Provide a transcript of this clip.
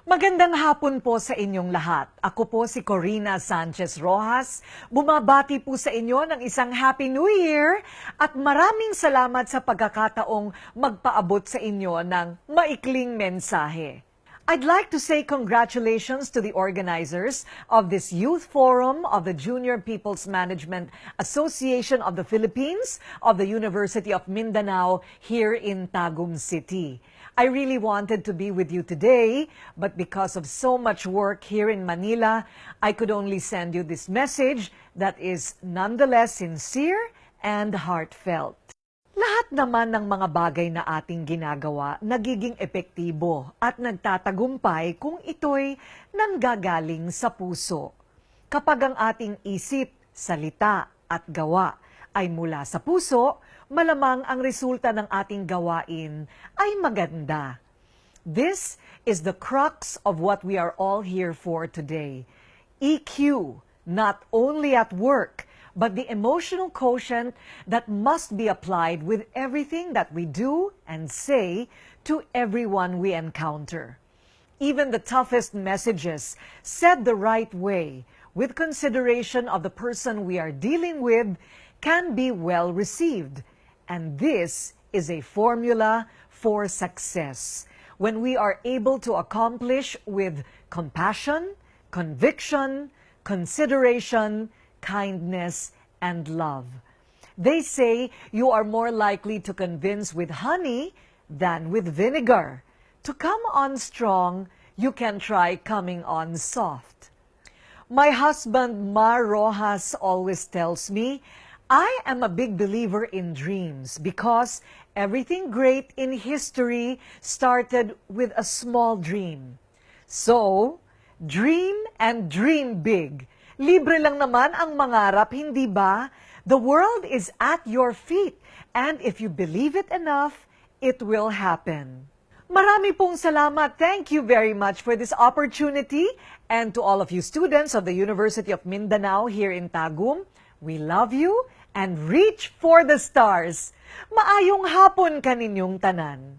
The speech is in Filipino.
Magandang hapon po sa inyong lahat. Ako po si Corina Sanchez Rojas. Bumabati po sa inyo ng isang Happy New Year at maraming salamat sa pagkakataong magpaabot sa inyo ng maikling mensahe. I'd like to say congratulations to the organizers of this Youth Forum of the Junior People's Management Association of the Philippines of the University of Mindanao here in Tagum City. I really wanted to be with you today, but because of so much work here in Manila, I could only send you this message that is nonetheless sincere and heartfelt. Lahat naman ng mga bagay na ating ginagawa nagiging epektibo at nagtatagumpay kung ito'y nanggagaling sa puso. Kapag ang ating isip, salita at gawa ay mula sa puso, malamang ang resulta ng ating gawain ay maganda. This is the crux of what we are all here for today. EQ, not only at work, but the emotional quotient that must be applied with everything that we do and say to everyone we encounter. Even the toughest messages, said the right way, with consideration of the person we are dealing with, can be well received. And this is a formula for success. When we are able to accomplish with compassion, conviction, consideration, kindness, and love. They say you are more likely to convince with honey than with vinegar. To come on strong, you can try coming on soft. My husband, Mar Rojas, always tells me, I am a big believer in dreams because everything great in history started with a small dream. So, dream and dream big. Libre lang naman ang mangarap, hindi ba? The world is at your feet, and if you believe it enough, it will happen. Marami pong salamat. Thank you very much for this opportunity. And to all of you students of the University of Mindanao here in Tagum, we love you and reach for the stars. Maayong hapon kaninyong tanan.